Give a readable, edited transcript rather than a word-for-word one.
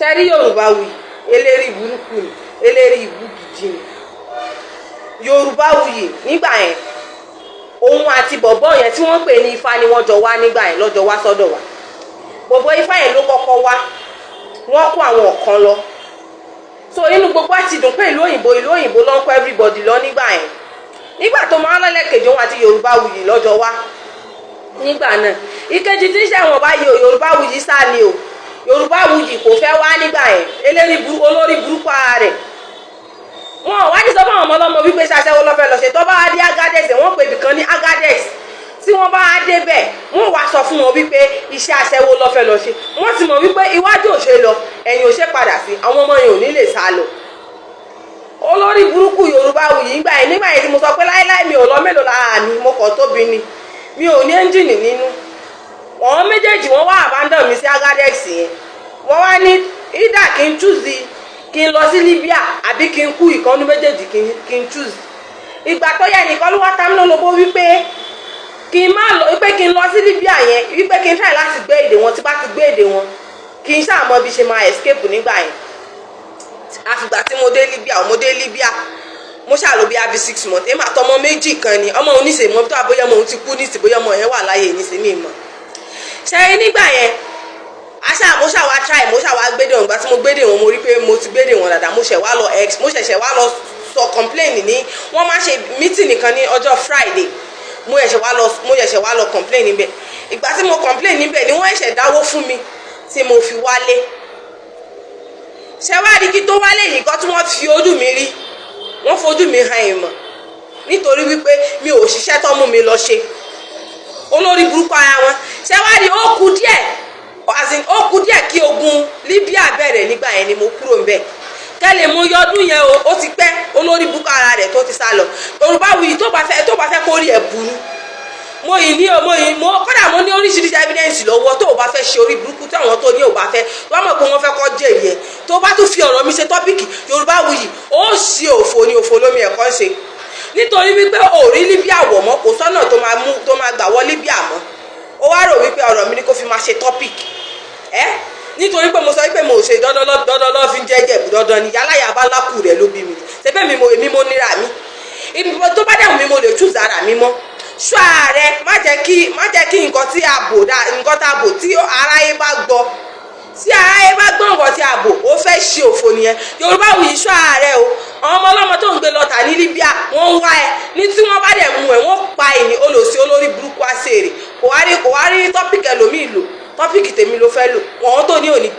sẹ́rí Yorùbá wuyì eléri burúkú ni eléri ìbú gidi ni Yorùbá wuyì nígbà yẹn òun àti bọ̀bọ́ yẹn tí wọ́n pè ní Ifá ni wọ́n jọ wá nígbà yẹn lọ́jọ́ wá sọ́dọ̀ wa bọ̀bọ́ Ifá yẹn ló kọ́kọ́ wá wọ́n kó àwọn ọ̀kan lọ so inú gbogbo àti dùn pé ìlú òyìnbó ló ń kọ́ everybody lọ nígbà yẹn nígbà tó máa ń lọ́lẹ́kejì òun àti Yorùbá wuyì lọ́jọ́ wá nígbà náà ìkejì tí ń ṣẹ̀wọ̀n báyìí o Yorùbá wuyì sá ni o Yorùbá wuyì kò fẹ́ wá nígbà yẹn olórí burúkú ara rẹ̀ wọn wá ní sọ fún àwọn ọmọ ọlọ́mọ wípé ṣaṣẹ́wó lọ́fẹ́ lọ ṣe tó bá wá dé Agadex wọ́n pè ibìkan ní Agadex tí wọ́n bá wá débẹ̀ wọ́n wá sọ fún wọn wípé iṣẹ́ aṣẹ́wó lọ́fẹ́ lọ ṣe wọ́n ti mọ̀ wípé iwájú ò ṣe lọ ẹ̀yìn ò ṣe padà sí àwọn ọmọ yẹn ò ní lè sá lọ olórí burúkú Yorùbá wuyì nígbà yẹn tí mo sọ pé láíláí mi ò lọ mélòó lára mi mo kàn tóbi ni mi ò ní ẹ́ńjìnì nínú àwọn méjèèjì wọ́n wá abandon mi sí Agadex yẹn wọ́n wá ní ìdá kí n choose kí n lọ sí Libya àbí kí n kú ìkànnú méjèèjì kí n choose ìgbà tó yẹ nìkan ló wá tá mi lólobó wípé kí n má lọ wípé kí n lọ sí Libya yẹn wípé kí n try láti gbé èdè wọn tí bá ti gbé èdè wọn kí n ṣáà mọ bí ṣe máa escape nígbà yẹn àfìgbà tí mo dé Libya mo ṣàlò bí abi 6 months èmi àtọmọ méjì kan ni ọmọ oníṣe mọ tó àbóyá ọmọ òun ti kú níṣẹ bóyá ọmọ yẹn wà láyé níṣẹ mi mọ ṣe nígbà yẹn mo ṣàwá try mo ṣàwá gbédè wọn gbà tí mo gbédè wọn mo rí pé mo ti gbédè wọn dáadáa mo ṣẹ̀ṣẹ̀ wá lọ sọ complain ní wọ́n máa ṣe meeting nìkan ní ọjọ́ Friday mo ṣẹ̀ṣẹ̀ wá lọ complain níbẹ̀ ìgbà tí mo complain níbẹ̀ ni wọ́n ṣẹ̀ṣẹ̀ dáwó fún mi tí mo fi wálé ṣe wá rí kí tó wálé yìí kan tí wọ́n fi ojú mi rí wọ́n fojú mi hàn ìmọ̀ nítorí wípé mi ò ṣiṣẹ́ tó mú mi lọ ṣe olórí burúkú ara wọn ṣe wá rí ó kù díẹ̀ kí ogun Libya bẹ̀rẹ̀ nígbà yẹn ni mo kúrò ń bẹ̀ kẹ́lẹ̀ mo yọdún yẹn ó ti pẹ́ olórí burúkú ara rẹ̀ tó ti sá lọ Yorùbá wuyì tó bá fẹ́ kó rí ẹ̀ burú kódà mo ní oríṣiríṣi evidence lọ́wọ́ tó o bá fẹ́ ṣe orí burúkú tí àwọn tó ní ò bá fẹ́ wọ́n mọ̀ pé wọ́n fẹ́ kọ́ jẹ́ ìyẹn tó bá tún fi ọ̀rọ̀ mi ṣe tọ́pìkì Yorùbá wuyì ó sì òfò ní òfò lómi ẹ̀kọ́ ṣe nítorí wípé ò rí Libya wọ̀ mọ́ kò sọ́nà tó máa gbà wọ́ Libya mọ́ ó wá rò wípé ọ̀rọ̀ mi ni kó fi máa ṣe tọ́pìkì nítorí pé mo sọ wípé mo ṣe dandan lọ́ fi ń jẹ́ Ìjẹ̀bú dandan ni yálàyà bá lákù rẹ̀ ló bí mi ṣebí èmi mo níra mi ibi tó bá dẹ̀wù mi mo lè choose ara mi mọ́ ṣọ́ ààrẹ má jẹ́ kí nǹkan tí a bò tí aráyé bá gbọ́ nǹkan tí a bò ó fẹ́ ṣe òfò nìyẹn Yorùbá wuyì ṣọ́ ààrẹ o àwọn ọmọ ọlọ́mọ tó ń gbé lọ́tà ní Libya wọ́n ń wá ẹ ní tí wọ́n bá dẹ̀ mú ẹ wọ́n pa ẹ̀yìn olòṣì olórí burúkú àṣèrè kò wá rí tọ́pìkì ẹlòmíì lò tọ́pìkì tèmi ló fẹ́ lò wọ́n tó ní òní